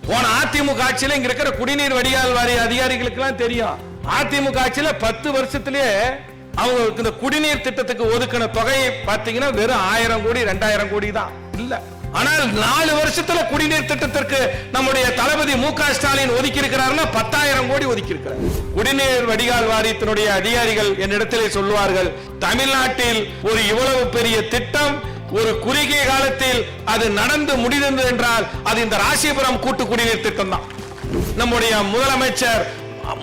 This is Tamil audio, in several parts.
போன அதிமுக ஆட்சியில இங்க இருக்கிற குடிநீர் வடிகால் வாரிய அதிகாரிகளுக்கு எல்லாம் தெரியும். அதிமுக ஆட்சியில 10 வருஷத்திலேயே அவங்க இந்த குடிநீர் திட்டத்துக்கு ஒதுக்கின தொகையை பாத்தீங்கன்னா வெறும் 1000 கோடி 2000 கோடி தான் இல்ல. ஆனால் 4 வருஷத்துல குடிநீர் திட்டத்திற்கு நம்முடைய தளபதி மு.க. ஸ்டாலின் ஒதுக்கி இருக்கிறார்னா 10,000 கோடி ஒதுக்கி இருக்கிறார். குடிநீர் வடிகால் வாரியத்தினுடைய அதிகாரிகள் என்னிடத்திலே சொல்லுவார்கள், தமிழ்நாட்டில் ஒரு இவ்வளவு பெரிய திட்டம் ஒரு குறுகிய காலத்தில் அது நடந்து முடிந்தது என்றால் அது இந்த ராசிபுரம் கூட்டு குடிநீர் திட்டம் தான். நம்முடைய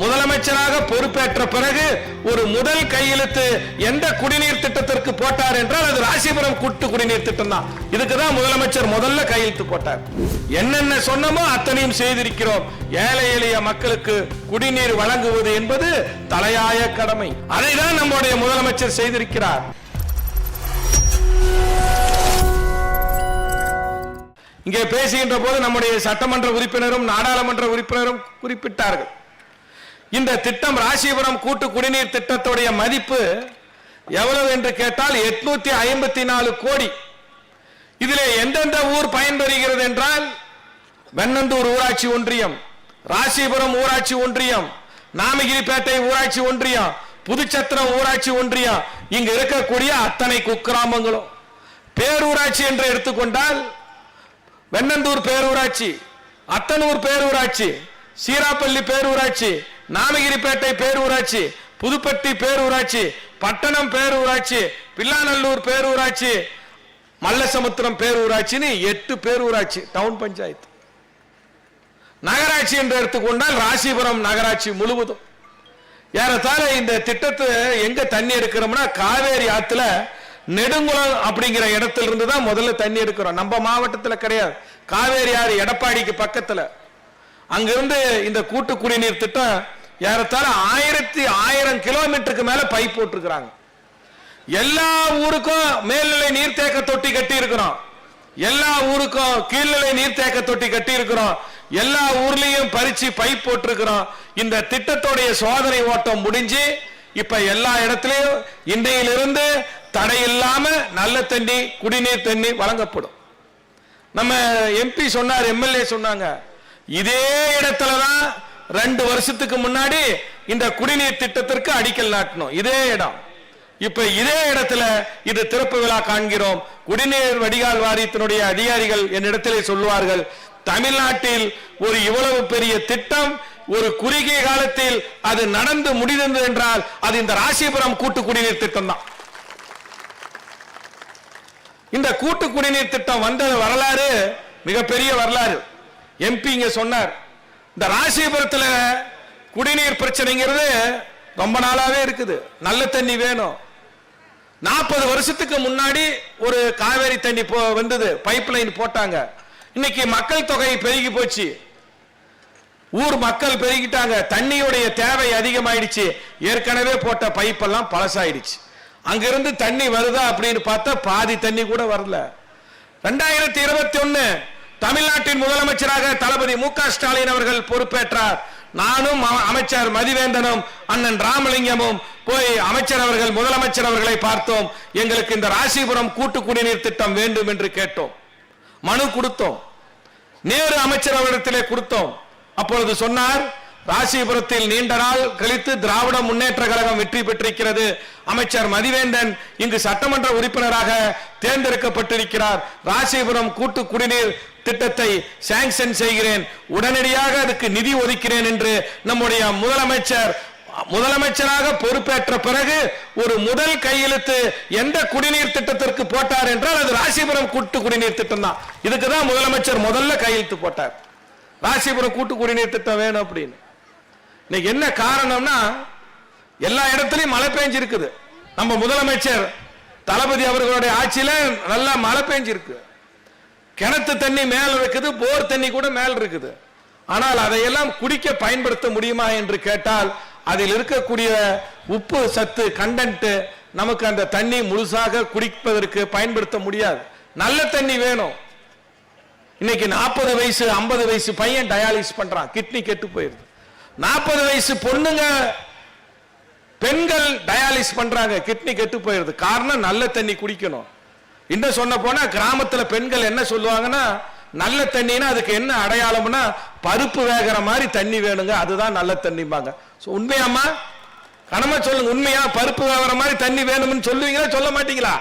முதலமைச்சராக பொறுப்பேற்ற பிறகு ஒரு முதல் கையெழுத்து எந்த குடிநீர் திட்டத்திற்கு போட்டார் என்றால் அது ராசிபுரம் கூட்டு குடிநீர் திட்டம் தான். இதுக்கு தான் முதலமைச்சர் முதல்ல கையெழுத்து போட்டார். என்னென்ன சொன்னமோ அத்தனையும் செய்திருக்கிறோம். ஏழை எளிய மக்களுக்கு குடிநீர் வழங்குவது என்பது தலையாய கடமை. அதை தான் நம்முடைய முதலமைச்சர் செய்திருக்கிறார். இங்கே பேசுகின்ற போது நம்முடைய சட்டமன்ற உறுப்பினரும் நாடாளுமன்ற உறுப்பினரும் குறிப்பிட்டார்கள், இந்த திட்டம் ராசிபுரம் கூட்டு குடிநீர் திட்டத்துடைய மதிப்பு எவ்வளவு என்று கேட்டால் 854 கோடி. இதிலே எந்தெந்த ஊர் பயன்பெறுகிறது என்றால் வெண்ணந்தூர் ஊராட்சி ஒன்றியம், ராசிபுரம் ஊராட்சி ஒன்றியம், நாமகிரிப்பேட்டை ஊராட்சி ஒன்றியம், புதுச்சத்திரம் ஊராட்சி ஒன்றியம், இங்கு இருக்கக்கூடிய அத்தனை குக்கிராமங்களும். பேரூராட்சி என்று எடுத்துக்கொண்டால் வெண்ணந்தூர் பேரூராட்சி, அத்தனூர் பேரூராட்சி, சீராப்பள்ளி பேரூராட்சி, நாமகிரிப்பேட்டை பேரூராட்சி, புதுப்பட்டி பேரூராட்சி, பட்டணம் பேரூராட்சி, பில்லாநல்லூர் பேரூராட்சி, மல்லசமுத்திரம் பேரூராட்சின்னு 8 பேரூராட்சி டவுன் பஞ்சாயத்து. நகராட்சி என்று எடுத்துக்கொண்டால் ராசிபுரம் நகராட்சி முழுவதும். ஏறத்தாழ இந்த திட்டத்தை எங்க தண்ணி எடுக்கிறோம்னா காவேரி ஆத்துல நெடுங்குளம் அப்படிங்கிற இடத்துல இருந்து தான் முதல்ல தண்ணி எடுக்கிறோம். நம்ம மாவட்டத்தில் கிடையாது, காவேரி ஆறு எடப்பாடிக்கு பக்கத்துல. அங்கிருந்து இந்த கூட்டு குடிநீர் திட்டம் ஏறத்தாழ 1000 கிலோமீட்டருக்கு மேல பைப் போட்டிருக்கிறாங்க. எல்லா ஊருக்கும் மேல்நிலை நீர்த்தேக்க தொட்டி கட்டி இருக்கிறோம், எல்லா ஊருக்கும் கீழ்நிலை நீர்த்தேக்க தொட்டி கட்டி இருக்கிறோம், எல்லா ஊர்லயும் பறிச்சு பைப் போட்டிருக்கிறோம். இந்த திட்டத்துடைய சோதனை ஓட்டம் முடிஞ்சு இப்ப எல்லா இடத்திலையும் இன்றையிலிருந்து தடையில்லாம நல்ல தண்ணி குடிநீர் தண்ணி வழங்கப்படும். நம்ம எம்பி சொன்னார், எம்எல்ஏ சொன்னாங்க, இதே இடத்துலதான் 2 வருஷத்துக்கு முன்னாடி இந்த குடிநீர் திட்டத்திற்கு அடிக்கல் நாட்டணும். இதே இடம். இப்ப இதே இடத்துல இது திறப்பு விழா காண்கிறோம். குடிநீர் வடிகால் வாரியத்தினுடைய அதிகாரிகள் என்னிடத்திலே சொல்லுவார்கள், தமிழ்நாட்டில் ஒரு இவ்வளவு பெரிய திட்டம் ஒரு குறுகிய காலத்தில் அது நடந்து முடிந்தது என்றால் அது இந்த ராசிபுரம் கூட்டு குடிநீர் திட்டம் தான். இந்த கூட்டு குடிநீர் திட்டம் வந்த வரலாறு மிகப்பெரிய வரலாறு. எம்பி இங்க சொன்னார், இந்த ராசிபுரத்தில் குடிநீர் பிரச்சனைங்கிறது ரொம்ப நாளாவே இருக்குது. நல்ல தண்ணி வேணும். 40 வருஷத்துக்கு முன்னாடி ஒரு காவேரி தண்ணி வந்தது, பைப் லைன் போட்டாங்க. இன்னைக்கு மக்கள் தொகை பெருகி போச்சு, ஊர் மக்கள் பெருகிட்டாங்க, தண்ணியுடைய தேவை அதிகமாயிடுச்சு. ஏற்கனவே போட்ட பைப் எல்லாம் பழசாயிடுச்சு. அங்கிருந்து தண்ணி வருதா அப்படின்னு பார்த்தா பாதி தண்ணி கூட வரல. 2021 தமிழ்நாட்டின் முதலமைச்சராக தளபதி மு.க. ஸ்டாலின் அவர்கள் பொறுப்பேற்றார். நானும் அமைச்சர் மதிவேந்தனும் அண்ணன் ராமலிங்கமும் போய் அமைச்சர் அவர்கள் முதலமைச்சர் அவர்களை பார்த்தோம். எங்களுக்கு இந்த ராசிபுரம் கூட்டு குடிநீர் திட்டம் வேண்டும் என்று கேட்டோம், மனு கொடுத்தோம், நேரு அமைச்சர் அவரிடத்திலே கொடுத்தோம். அப்பொழுது சொன்னார், ராசிபுரத்தில் நீண்ட நாள் கழித்து திராவிட முன்னேற்ற கழகம் வெற்றி பெற்றிருக்கிறது. அமைச்சர் மதிவேந்தன் இங்கு சட்டமன்ற உறுப்பினராக தேர்ந்தெடுக்கப்பட்டிருக்கிறார். ராசிபுரம் கூட்டு குடிநீர் திட்டத்தை சாங்ஷன் செய்கிறேன், உடனடியாக அதுக்கு நிதி ஒதுக்கிறேன் என்று நம்முடைய முதலமைச்சராக பொறுப்பேற்ற பிறகு ஒரு முதல் கையெழுத்து எந்த குடிநீர் திட்டத்திற்கு போட்டார் என்றால் அது ராசிபுரம் கூட்டு குடிநீர் திட்டம் தான். இதுக்கு தான் முதலமைச்சர் முதல்ல கையெழுத்து போட்டார், ராசிபுரம் கூட்டு குடிநீர் திட்டம் வேணும் அப்படின்னு. இன்னைக்கு என்ன காரணம்னா எல்லா இடத்துலயும் மழை பெஞ்சிருக்குது. நம்ம முதலமைச்சர் தளபதி அவர்களுடைய ஆட்சியில நல்லா மழை பெஞ்சிருக்கு. கிணத்து தண்ணி மேல இருக்குது, போர் தண்ணி கூட மேல இருக்குது. ஆனால் அதையெல்லாம் குடிக்க பயன்படுத்த முடியுமா என்று கேட்டால் அதில் இருக்கக்கூடிய உப்பு சத்து கண்டென்ட் நமக்கு அந்த தண்ணி முழுசாக குடிப்பதற்கு பயன்படுத்த முடியாது. நல்ல தண்ணி வேணும். இன்னைக்கு 40 வயசு 50 வயசு பையன் டயாலிசிஸ் பண்றான், கிட்னி கெட்டு போயிருது. 40 வயசு பொண்ணுங்க பெண்கள் டயாலிசிஸ் பண்றாங்க, கிட்னி கெட்டு போயிருது. காரணம் நல்ல தண்ணி குடிக்கணும். இன்னும் சொன்ன போனா கிராமத்துல பெண்கள் என்ன சொல்லுவாங்கன்னா, நல்ல தண்ணினா அதுக்கு என்ன அடையாளம்னா பருப்பு வேகிற மாதிரி தண்ணி வேணுங்க, அதுதான் நல்ல தண்ணிம்பாங்க. உண்மையாமா கனமா சொல்லுங்க, உண்மையா பருப்பு வேகிற மாதிரி தண்ணி வேணும்னு சொல்லுவீங்களா சொல்ல மாட்டீங்களா?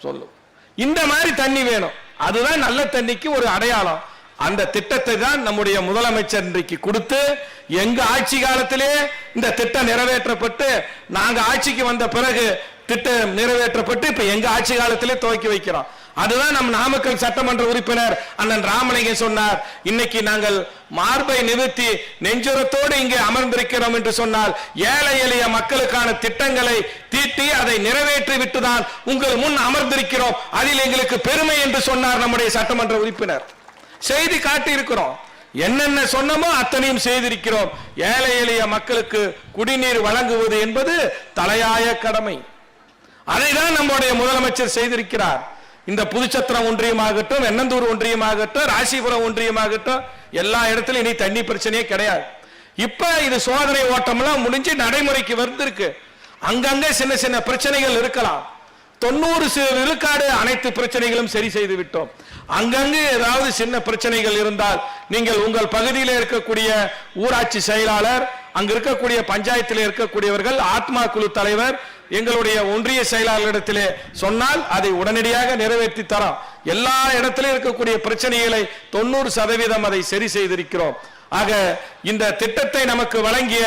சொல்லும். இந்த மாதிரி தண்ணி வேணும், அதுதான் நல்ல தண்ணிக்கு ஒரு அடையாளம். அந்த திட்டத்தை தான் நம்முடைய முதலமைச்சர் இன்றைக்கு கொடுத்து எங்க ஆட்சி காலத்திலே இந்த திட்டம் நிறைவேற்றப்பட்டு நாங்க ஆட்சிக்கு வந்த பிறகு திட்டம் நிறைவேற்றப்பட்டு இப்ப எங்க ஆட்சி காலத்திலே துவக்கி வைக்கிறோம். அதுதான் நம் நாமக்கல் சட்டமன்ற உறுப்பினர் அண்ணன் ராமலிங்கம் சொன்னார். இன்னைக்கு நாங்கள் மார்பை நிறுத்தி நெஞ்சுரத்தோடு இங்கே அமர்ந்திருக்கிறோம் என்று சொன்னால் ஏழை எளிய மக்களுக்கான திட்டங்களை தீட்டி அதை நிறைவேற்றி விட்டுதான் உங்கள் முன் அமர்ந்திருக்கிறோம், அதில் எங்களுக்கு பெருமை என்று சொன்னார் நம்முடைய சட்டமன்ற உறுப்பினர். செய்தி காட்டி இருக்கிறோம், என்னென்ன சொன்னமோ அத்தனையும் செய்திருக்கிறோம். ஏழை எளிய மக்களுக்கு குடிநீர் வழங்குவது என்பது தலையாய கடமை. அதைதான் நம்முடைய முதலமைச்சர் செய்திருக்கிறார். இந்த புதுச்சத்திரம் ஒன்றியமாகட்டும், எண்ணந்தூர் ஒன்றியமாகட்டும், ராசிபுரம் ஒன்றியமாகட்டும், எல்லா இடத்திலும் இனி தண்ணி பிரச்சனையே கிடையாது. இப்ப இது சோதனை ஓட்டம்லாம் முடிஞ்சு நடைமுறைக்கு வந்திருக்கு. அங்கங்க சின்ன சின்ன பிரச்சனைகள் இருக்கலாம், 90 விழுக்காடு அனைத்து பிரச்சனைகளும் சரி செய்து விட்டோம். அங்கங்கு ஏதாவது சின்ன பிரச்சனைகள் இருந்தால் நீங்கள் உங்கள் பகுதியில் இருக்கக்கூடிய ஊராட்சி செயலாளர், அங்க இருக்கக்கூடிய பஞ்சாயத்தில் இருக்கக்கூடியவர்கள், ஆத்மா குழு தலைவர், எங்களுடைய ஒன்றிய செயலாளரிடத்திலே சொன்னால் அதை உடனடியாக நிறைவேற்றி தரோம். எல்லா இடத்திலும் இருக்கக்கூடிய பிரச்சனைகளை 90% அதை சரி செய்திருக்கிறோம். ஆக இந்த திட்டத்தை நமக்கு வழங்கிய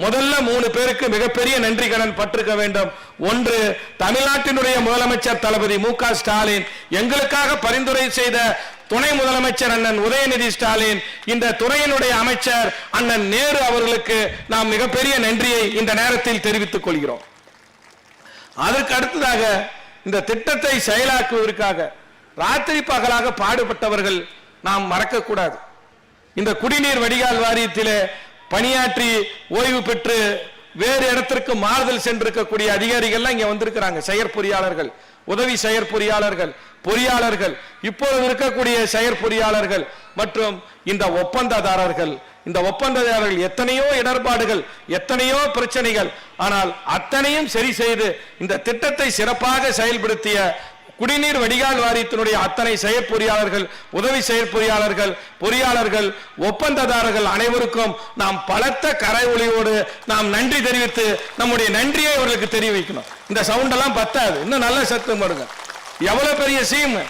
முதல்ல 3 பேருக்கு மிகப்பெரிய நன்றி கடன் பட்டிருக்க வேண்டும். ஒன்று, தமிழ்நாட்டினுடைய முதலமைச்சர் தளபதி மு.க. ஸ்டாலின், எங்களுக்காக பரிந்துரை செய்த துணை முதலமைச்சர் அண்ணன் உதயநிதி ஸ்டாலின், இந்த துறையினுடைய அமைச்சர் அண்ணன் நேரு அவர்களுக்கு நாம் மிகப்பெரிய நன்றியை இந்த நேரத்தில் தெரிவித்துக் கொள்கிறோம். அதற்கு அடுத்ததாக இந்த திட்டத்தை செயலாக்குவதற்காக ராத்திரி பகலாக பாடுபட்டவர்கள் நாம் மறக்கக்கூடாது. இந்த குடிநீர் வடிகால் வாரியத்திலே பணியாற்றி ஓய்வு பெற்று வேறு இடத்திற்கு மாறுதல் சென்றிருக்கக்கூடிய அதிகாரிகள் இங்க வந்திருக்கிறாங்க. செயற்பொறியாளர்கள், உதவி செயற்பொறியாளர்கள், பொறியாளர்கள், இப்போது இருக்கக்கூடிய செயற்பொறியாளர்கள் மற்றும் இந்த ஒப்பந்ததாரர்கள். இந்த ஒப்பந்ததாரர்கள் எத்தனையோ இடர்பாடுகள், எத்தனையோ பிரச்சனைகள், ஆனால் அத்தனையும் சரி செய்து இந்த திட்டத்தை சிறப்பாக செயல்படுத்திய குடிநீர் வடிகால் வாரியத்தினுடைய அத்தனை செயற்பொறியாளர்கள், உதவி செயற்பொறியாளர்கள், பொறியாளர்கள், ஒப்பந்ததாரர்கள் அனைவருக்கும் நாம் பலத்த கரையொலியோடு நாம் நன்றி தெரிவித்து நம்முடைய நன்றியை அவர்களுக்கு தெரிவிக்கணும். இந்த சவுண்ட் எல்லாம் பத்தாது, இன்னும் நல்ல சத்தம் போடுங்க. எவ்வளவு பெரிய சீம்!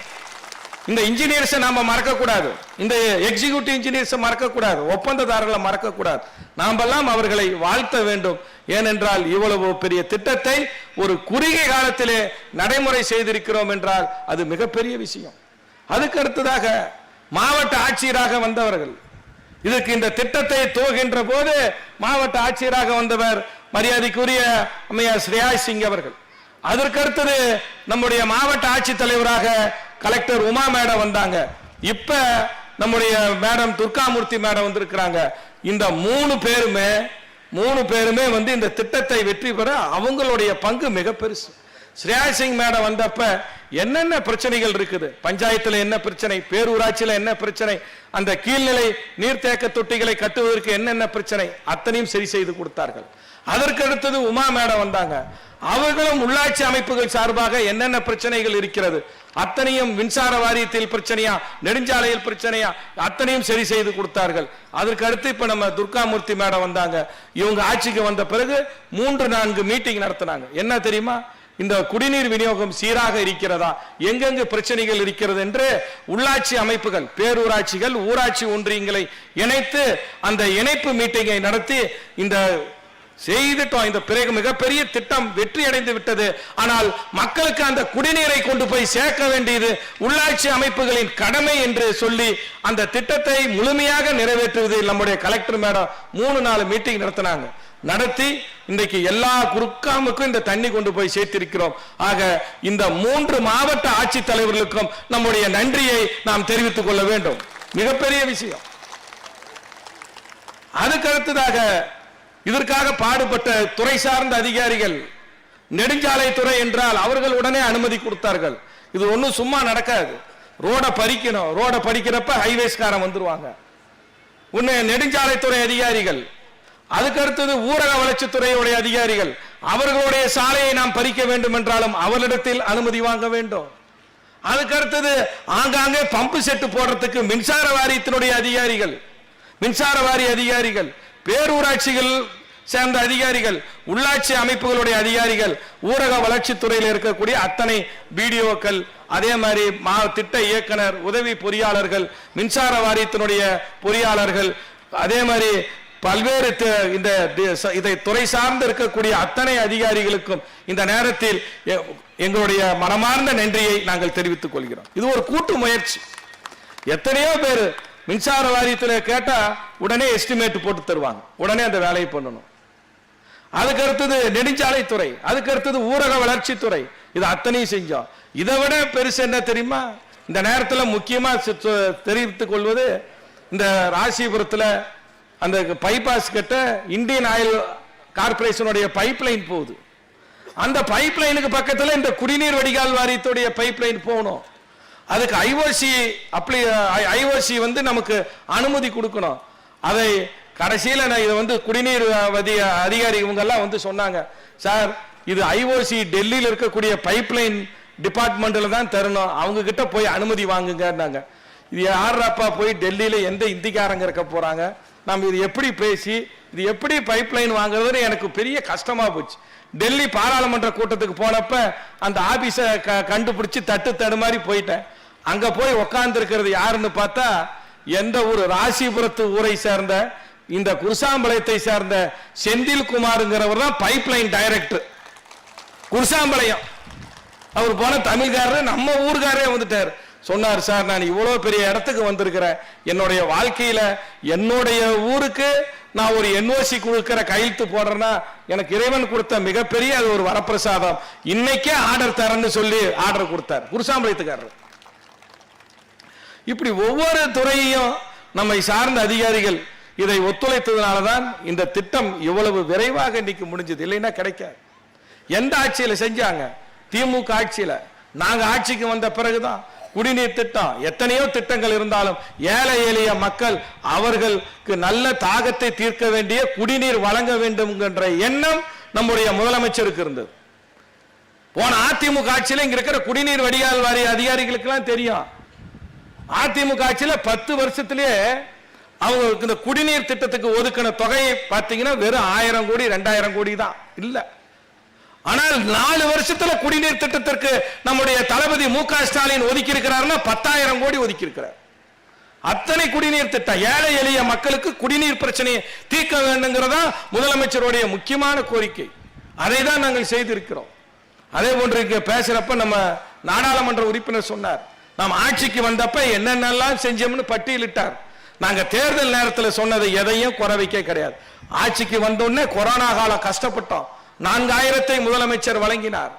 இந்த இன்ஜினியர்ஸை நாம மறக்க கூடாது, இந்த எக்ஸிகியூட்டிவ் இன்ஜினியர்ஸை மறக்க கூடாது, ஒப்பந்ததாரர்களை மறக்க கூடாது. நாமெல்லாம் அவர்களை வாழ்த்த வேண்டும். ஏனென்றால் இவ்வளவு பெரிய திட்டத்தை ஒரு குறுகிய காலத்திலே நடைமுறை செய்திருக்கிறோம் என்றால் அது மிகப்பெரிய விஷயம். அதுக்கு அடுத்ததாக மாவட்ட ஆட்சியராக வந்தவர்கள், இதற்கு இந்த திட்டத்தை துவங்குகின்ற போது மாவட்ட ஆட்சியராக வந்தவர் மரியாதைக்குரிய அம்மையார் ஸ்ரேயா சிங் அவர்கள். அதற்கு அடுத்தது நம்முடைய மாவட்ட ஆட்சித்தலைவராக கலெக்டர் உமா மேடம் வந்தாங்க. இப்ப நம்முடைய மேடம் துர்காமூர்த்தி மேடம் வந்திருக்கிறாங்க. இந்த 3 பேருமே வந்து இந்த திட்டத்தை வெற்றி பெற அவங்களுடைய பங்கு மிக பெருசு. ஸ்ரேயா சிங் மேடம் வந்தப்ப என்னென்ன பிரச்சனைகள் இருக்குது, பஞ்சாயத்துல என்ன பிரச்சனை, பேரூராட்சியில என்ன பிரச்சனை, அந்த கீழ்நிலை நீர்த்தேக்க தொட்டிகளை கட்டுவதற்கு என்னென்ன பிரச்சனை, அத்தனையும் சரி செய்து கொடுத்தார்கள். அதற்கு அடுத்தது உமா மேடம் வந்தாங்க. அவர்களும் உள்ளாட்சி அமைப்புகள் சார்பாக என்னென்ன பிரச்சனைகள் இருக்கிறது அத்தனையும், மின்சார வாரியத்தில் பிரச்சனையா, நெடுஞ்சாலையில் பிரச்சனையா, அத்தனையும் சரி செய்து கொடுத்தார்கள். அதற்கு அடுத்து இப்ப நம்ம துர்காமூர்த்தி மேடம் வந்தாங்க. இவங்க ஆட்சிக்கு வந்த பிறகு 3-4 மீட்டிங் நடத்தினாங்க. என்ன தெரியுமா, இந்த குடிநீர் விநியோகம் சீராக இருக்கிறதா, எங்கெங்கு பிரச்சனைகள் இருக்கிறது என்று உள்ளாட்சி அமைப்புகள், பேரூராட்சிகள், ஊராட்சி ஒன்றியங்களை இணைத்து அந்த இணைப்பு மீட்டிங்கை நடத்தி இந்த செய்துட்டோம். இந்த பிறகு மிகப்பெரிய திட்டம் வெற்றி அடைந்து விட்டது. ஆனால் மக்களுக்கு அந்த குடிநீரை கொண்டு போய் சேர்க்க வேண்டியது உள்ளாட்சி அமைப்புகளின் கடமை என்று சொல்லி அந்த திட்டத்தை முழுமையாக நிறைவேற்றுவதில் நம்முடைய கலெக்டர் மேடம் 3-4 மீட்டிங் நடத்தினாங்க. நடத்தி இன்றைக்கு எல்லா குறுக்காமுக்கும் இந்த தண்ணி கொண்டு போய் சேர்த்திருக்கிறோம். ஆக இந்த 3 மாவட்ட ஆட்சித் தலைவர்களுக்கும் நம்முடைய நன்றியை நாம் தெரிவித்துக் கொள்ள வேண்டும். மிகப்பெரிய விஷயம். அதுக்கு அடுத்ததாக இதற்காக பாடுபட்ட துறை சார்ந்த அதிகாரிகள், நெடுஞ்சாலை துறை என்றால் அவர்கள் உடனே அனுமதி கொடுத்தார்கள். இது ஒன்றும் சும்மா நடக்காது. ரோட பறிக்கணும், ரோட பறிக்கிறப்ப ஹைவேஸ்காரன் வந்துருவாங்க. உன்னை நெடுஞ்சாலைத்துறை அதிகாரிகள், அதுக்கு அடுத்தது ஊரக வளர்ச்சித்துறையுடைய அதிகாரிகள், அவர்களுடைய சாலையை நாம் பறிக்க வேண்டும் என்றாலும் அவர்களிடத்தில் அனுமதி வாங்க வேண்டும். அதுக்கு அடுத்தது ஆங்காங்கே பம்பு செட்டு போடுறதுக்கு மின்சார வாரியத்தினுடைய அதிகாரிகள், மின்சார வாரிய அதிகாரிகள், பேரூராட்சிகள் சேர்ந்த அதிகாரிகள், உள்ளாட்சி அமைப்புகளுடைய அதிகாரிகள், ஊரக வளர்ச்சித்துறையில் இருக்கக்கூடிய அத்தனை பிடிஓக்கள், அதே மாதிரி திட்ட இயக்குனர், உதவி பொறியாளர்கள், மின்சார வாரியத்தினுடைய பொறியாளர்கள், அதே மாதிரி பல்வேறு இந்த இதை துறை சார்ந்து இருக்கக்கூடிய அத்தனை அதிகாரிகளுக்கும் இந்த நேரத்தில் எங்களுடைய மனமார்ந்த நன்றியை நாங்கள் தெரிவித்துக் கொள்கிறோம். இது ஒரு கூட்டு முயற்சி. எத்தனையோ பேர் மின்சார வாரியத்தில் கேட்டா உடனே எஸ்டிமேட் போட்டு தருவாங்க, உடனே அந்த வேலையை பண்ணணும். அதுக்கு அடுத்தது நெடுஞ்சாலைத்துறை, அதுக்கு அடுத்தது ஊரக வளர்ச்சித்துறை, இது அத்தனையும் செஞ்சோம். இதை விட பெருசு என்ன தெரியுமா? இந்த நேரத்தில் முக்கியமா தெரிவித்துக் கொள்வது, இந்த ராசிபுரத்தில் அந்த பைபாஸ் கிட்ட இந்தியன் ஆயில் கார்பரேஷனுடைய பைப் லைன் போகுது. அந்த பைப் லைனுக்கு பக்கத்தில் இந்த குடிநீர் வடிகால் வாரியத்துடைய பைப் லைன் போகணும். அதுக்கு ஐஓசி வந்து நமக்கு அனுமதி கொடுக்கணும். அதை கடைசியில் நான் இதை குடிநீர் அதிகாரி இவங்க எல்லாம் சொன்னாங்க, சார் இது ஐஓசி டெல்லியில் இருக்கக்கூடிய பைப் லைன் டிபார்ட்மெண்ட்ல தான் தரணும், அவங்க கிட்ட போய் அனுமதி வாங்குங்க. இது யாரப்பா போய் டெல்லியில எந்த இந்திக்காரங்க இருக்க போறாங்க, நம்ம இது எப்படி பேசி இது எப்படி பைப் லைன் வாங்குறது எனக்கு பெரிய கஷ்டமா போச்சு. டெல்லி பாராளுமன்ற கூட்டத்துக்கு போனப்ப அந்த ஆபீஸ கண்டுபிடிச்சு தடுமாறி போயிட்டேன். அங்க போய் உட்கார்ந்து இருக்கிறது யாருன்னு பார்த்தா, எந்த ஊர், ராசிபுரத்து ஊரை சேர்ந்த இந்த குருசாம்பாளையத்தை சேர்ந்த செந்தில் குமார்ங்கிறவர் தான் பைப் லைன் டைரக்டர் குருசாம்பாளையம். அவர் போன தமிழ்காரர் நம்ம ஊருக்காரே வந்துட்டார். சொன்னார், சார் நான் இவ்வளவு பெரிய இடத்துக்கு வந்திருக்கிறேன், என்னுடைய வாழ்க்கையில என்னுடைய ஊருக்கு நான் ஒரு என்ஓசி கொடுக்கிற கையெழுத்து போடுறேன்னா எனக்கு இறைவன் கொடுத்த மிகப்பெரிய அது ஒரு வரப்பிரசாதம், இன்னைக்கே ஆர்டர் தரேன்னு சொல்லி ஆர்டர் கொடுத்தார் குருசாம்பாளையத்துக்காரர். இப்படி ஒவ்வொரு துறையையும் நம்மை சார்ந்த அதிகாரிகள் இதை ஒத்துழைத்ததுனாலதான் இந்த திட்டம் இவ்வளவு விரைவாக இன்னைக்கு முடிஞ்சது. இல்லைன்னா கிடைக்காது. எந்த ஆட்சியில செஞ்சாங்க? திமுக ஆட்சியில. நாங்க ஆட்சிக்கு வந்த பிறகுதான் குடிநீர் திட்டம், எத்தனையோ திட்டங்கள் இருந்தாலும் ஏழை எளிய மக்கள் அவர்களுக்கு நல்ல தாகத்தை தீர்க்க வேண்டிய குடிநீர் வழங்க வேண்டும் என்ற எண்ணம் நம்முடைய முதலமைச்சருக்கு இருந்தது. போன அதிமுக ஆட்சியில இங்க இருக்கிற குடிநீர் வடிகால் வாரிய அதிகாரிகளுக்கு எல்லாம் தெரியும். அதிமுக ஆட்சியில 10 வருஷத்திலேயே அவங்களுக்கு இந்த குடிநீர் திட்டத்துக்கு ஒதுக்கின தொகையை பார்த்தீங்கன்னா வெறும் 1000 கோடி 2000 கோடி தான் இல்ல. ஆனால் 4 வருஷத்துல குடிநீர் திட்டத்திற்கு நம்முடைய தளபதி மு.க. ஸ்டாலின் ஒதுக்கி இருக்கிறார்னா 10,000 கோடி ஒதுக்கி இருக்கிறார். அத்தனை குடிநீர் திட்டம் ஏழை எளிய மக்களுக்கு குடிநீர் பிரச்சனையை தீர்க்க வேண்டும்ங்கிறதா முதலமைச்சருடைய முக்கியமான கோரிக்கை. அதை தான் நாங்கள் செய்திருக்கிறோம். அதே போன்று இங்க பேசுறப்ப நம்ம நாடாளுமன்ற உறுப்பினர் சொன்னார், நாம் ஆட்சிக்கு வந்தப்ப என்னென்னலாம் செஞ்சோம்னு பட்டியலிட்டார். நாங்க தேர்தல் நேரத்தில் சொன்னது எதையும் குறை வைக்க கிடையாது. ஆட்சிக்கு வந்தோடனே கொரோனா காலம் கஷ்டப்பட்டோம், 4000 முதலமைச்சர் வழங்கினார்.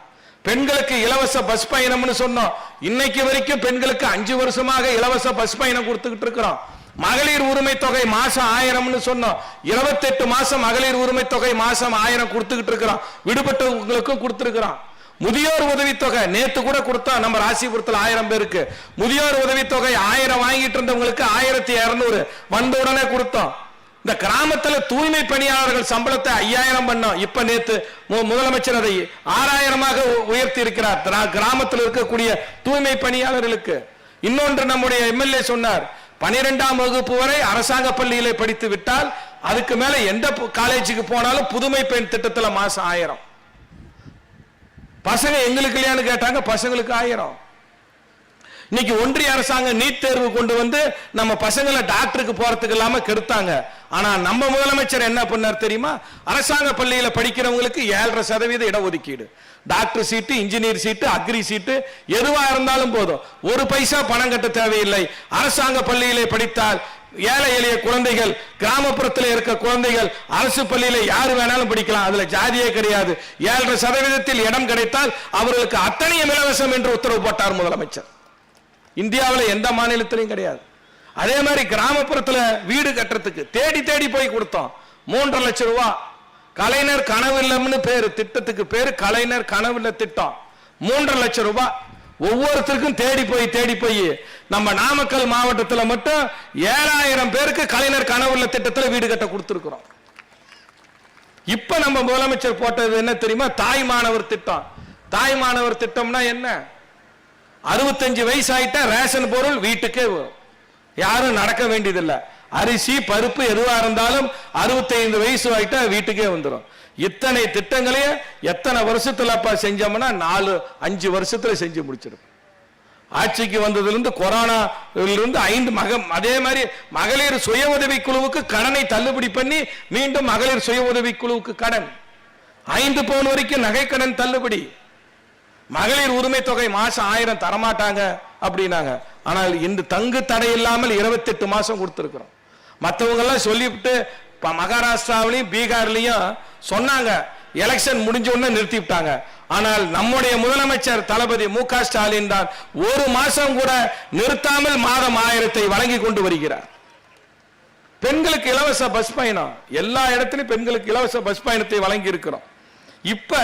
பெண்களுக்கு இலவச பஸ் பயணம்னு சொன்னோம். இன்னைக்கு வரைக்கும் பெண்களுக்கு 5 வருஷமாக இலவச பஸ் பயணம் கொடுத்துக்கிட்டு இருக்கிறோம். மகளிர் உரிமை தொகை மாசம் 1000 சொன்னோம். 28 மாசம் மகளிர் உரிமை தொகை மாசம் 1000 கொடுத்துக்கிட்டு இருக்கிறோம். விடுபட்டவங்களுக்கும் கொடுத்திருக்கிறோம். முதியோர் உதவித்தொகை நேத்து கூட கொடுத்தோம். நம்ம ராசிபுரத்தில் 1000 பேருக்கு முதியோர் உதவித்தொகை 1000 வாங்கிட்டு இருந்தவங்களுக்கு 1200 வந்த உடனே கொடுத்தோம். இந்த கிராமத்தில் தூய்மை பணியாளர்கள் சம்பளத்தை 5000 பண்ணோம். இப்ப நேத்து முதலமைச்சர் அதை 6000 உயர்த்தி இருக்கிறார் கிராமத்தில் இருக்கக்கூடிய தூய்மை பணியாளர்களுக்கு. இன்னொன்று நம்முடைய எம்எல்ஏ சொன்னார், 12ஆம் வகுப்பு வரை அரசாங்க பள்ளியிலே படித்து விட்டால் அதுக்கு மேல எந்த காலேஜுக்கு போனாலும் புதுமை பெண் திட்டத்தில் மாசம் 1000. பசங்க எங்களுக்கு இல்லையான்னு கேட்டாங்க, பசங்களுக்கு 1000. இன்னைக்கு ஒன்றிய அரசாங்கம் நீட் தேர்வு கொண்டு வந்து நம்ம பசங்களை டாக்டருக்கு போறதுக்கு இல்லாம கெடுத்தாங்க. ஆனா நம்ம முதலமைச்சர் என்ன பண்ணார் தெரியுமா? அரசாங்க பள்ளியில படிக்கிறவங்களுக்கு 7.5% இடஒதுக்கீடு, டாக்டர் சீட்டு, இன்ஜினியர் சீட்டு, அக்ரி சீட்டு, எதுவா இருந்தாலும் போதும், ஒரு பைசா பணம் கட்ட தேவையில்லை. அரசாங்க பள்ளியிலே படித்தால் ஏழை எளிய குழந்தைகள், கிராமப்புறத்தில் இருக்க குழந்தைகள் அரசு பள்ளியில யாரு வேணாலும் படிக்கலாம், அதுல ஜாதியே கிடையாது. 7.5% இடம் கிடைத்தால் அவர்களுக்கு அத்தனையும் இலவசம் என்று உத்தரவு போட்டார் முதலமைச்சர். இந்தியாவில் எந்த மாநிலத்திலையும் கிடையாது. அதே மாதிரி கிராமப்புறத்தில் வீடு கட்டுறதுக்கு தேடி தேடி போய் கொடுத்தோம். 3.5 லட்சம் ரூபாய். கலைஞர் கனவில்லம்னு பேரு, திட்டத்துக்கு பேரு கலைஞர் கனவில்ல திட்டம். 3.5 லட்சம் ரூபாய் ஒவ்வொருத்தருக்கும் தேடி போய் நம்ம நாமக்கல் மாவட்டத்தில் மட்டும் 7000 பேருக்கு கலைஞர் கனவுள்ள திட்டத்தில் வீடு கட்ட கொடுத்திருக்கிறோம். இப்ப நம்ம முதலமைச்சர் போட்டது என்ன தெரியுமா? தாய் மாணவர் திட்டம். தாய் மாணவர் திட்டம்னா என்ன? 65 வயசு ஆயிட்டா ரேஷன் பொருள் வீட்டுக்கே வரும். யாரும் நடக்க வேண்டியதில்லை. அரிசி பருப்பு எதுவா இருந்தாலும் 65 வயசு ஆயிட்டா வீட்டுக்கே வந்துடும். இத்தனை திட்டங்களையும் எத்தனை வருஷத்துல செஞ்சோம்னா 4-5 வருஷத்துல செஞ்சு முடிச்சிடும். ஆட்சிக்கு வந்ததிலிருந்து கொரோனாவிலிருந்து 5 அதே மாதிரி மகளிர் சுய உதவி குழுவுக்கு கடனை தள்ளுபடி பண்ணி மீண்டும் மகளிர் சுய உதவி குழுவுக்கு கடன் 5 பவுன் வரைக்கும் நகை கடன் தள்ளுபடி. மகளிர் உரிமை தொகை மாசம் 1000 தரமாட்டாங்க அப்படின்னாங்க. ஆனால் இந்த தங்கு தடை இல்லாமல் 28 மாசம் கொடுத்திருக்கிறோம். மற்றவங்க எல்லாம் சொல்லிவிட்டு மகாராஷ்டிராவிலையும் பீகார்லயும் சொன்னாங்க, எலெக்ஷன் முடிஞ்ச உடனே நிறுத்தி விட்டாங்க. ஆனால் நம்முடைய முதலமைச்சர் தளபதி மு.க. ஸ்டாலின் தான் ஒரு மாசம் கூட நிறுத்தாமல் மாதம் 1000 வழங்கி கொண்டு வருகிறார். பெண்களுக்கு இலவச பஸ் பயணம், எல்லா இடத்திலும் பெண்களுக்கு இலவச பஸ் பயணத்தை வழங்கி இருக்கிறோம். இப்ப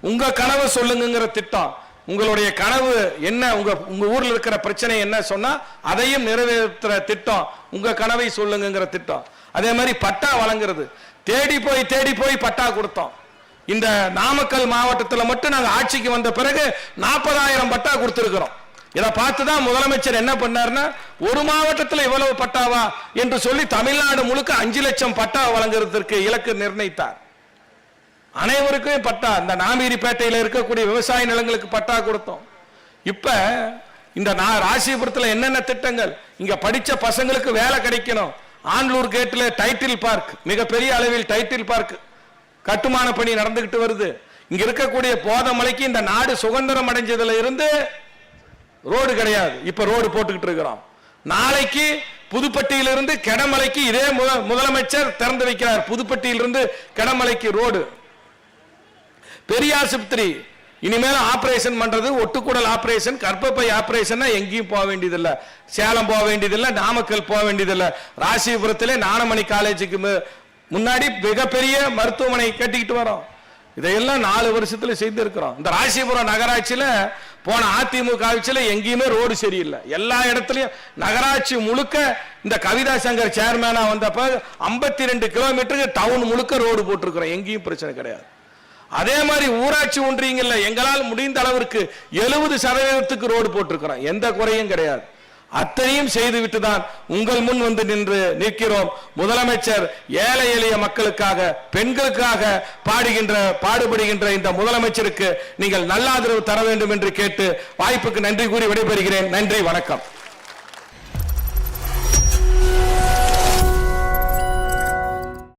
உங்க கனவு சொல்லுங்கிற திட்டம், உங்களுடைய கனவு என்ன, உங்க ஊர்ல இருக்கிற பிரச்சனை என்ன சொன்னா அதையும் நிறைவேற்ற திட்டம் உங்க கனவை சொல்லுங்கிற திட்டம். அதே மாதிரி பட்டா வழங்குறது, தேடி போய் பட்டா கொடுத்தோம். இந்த நாமக்கல் மாவட்டத்தில் மட்டும் நாங்க ஆட்சிக்கு வந்த பிறகு 40,000 பட்டா கொடுத்திருக்கிறோம். இதை பார்த்துதான் முதலமைச்சர் என்ன பண்ணாருன்னா, ஒரு மாவட்டத்தில் இவ்வளவு பட்டாவா என்று சொல்லி தமிழ்நாடு முழுக்க 5 லட்சம் பட்டா வழங்குறதற்கு இலக்கு நிர்ணயித்தார். அனைவருக்கும் பட்டா, இந்த நாமீரிப்பேட்டையில் இருக்கக்கூடிய விவசாய நிலங்களுக்கு பட்டா கொடுத்தோம். இப்ப இந்த ராசிபுரத்தில் என்னென்ன திட்டங்கள், இங்க படிச்ச பசங்களுக்கு வேலை கிடைக்கணும். ஆண்லூர் கேட்ல டைட்டில் பார்க், மிகப்பெரிய அளவில் டைட்டில் பார்க் கட்டுமான பணி நடந்துகிட்டு வருது. இங்க இருக்கக்கூடிய போதமலைக்கு இந்த நாடு சுதந்திரம் அடைஞ்சதுல இருந்து ரோடு கிடையாது, இப்ப ரோடு போட்டுக்கிட்டு இருக்கிறோம். நாளைக்கு புதுப்பட்டியிலிருந்து கெடமலைக்கு இதே முதலமைச்சர் திறந்து வைக்கிறார். புதுப்பட்டியிலிருந்து கெடமலைக்கு ரோடு. பெரிய ஆஸ்பத்திரி இனிமேல் ஆபரேஷன் பண்றது, ஒட்டுக்குடல் ஆபரேஷன், கர்ப்பப்பை ஆபரேஷன் எங்கேயும் போக வேண்டியதில்லை. சேலம் போக வேண்டியதில்லை, நாமக்கல் போக வேண்டியதில்லை. ராசிபுரத்திலே ஞானமணி காலேஜுக்கு முன்னாடி மிகப்பெரிய மருத்துவமனை கட்டிக்கிட்டு வரோம். இதையெல்லாம் 4 வருஷத்துல செய்திருக்கிறோம். இந்த ராசிபுரம் நகராட்சியில போன அதிமுக ஆட்சியில எங்கேயுமே ரோடு சரியில்லை. எல்லா இடத்துலயும் நகராட்சி முழுக்க இந்த கவிதா சங்கர் சேர்மேனா வந்தப்ப 52 கிலோமீட்டருக்கு டவுன் முழுக்க ரோடு போட்டிருக்கிறோம். எங்கேயும் பிரச்சனை கிடையாது. அதே மாதிரி ஊராட்சி ஒன்றியங்கள்ல எங்களால் முடிந்த அளவிற்கு 70% ரோடு போட்டிருக்கிறோம். எந்த குறையும் கிடையாது. அத்தனையும் செய்துவிட்டுதான் உங்கள் முன் வந்து நின்று நிற்கிறோம். முதலமைச்சர் ஏழை எளிய மக்களுக்காக, பெண்களுக்காக பாடுபடுகின்ற இந்த முதலமைச்சருக்கு நீங்கள் நல்ல ஆதரவு தர வேண்டும் என்று கேட்டு வாய்ப்புக்கு நன்றி கூறி விடைபெறுகிறேன். நன்றி, வணக்கம்.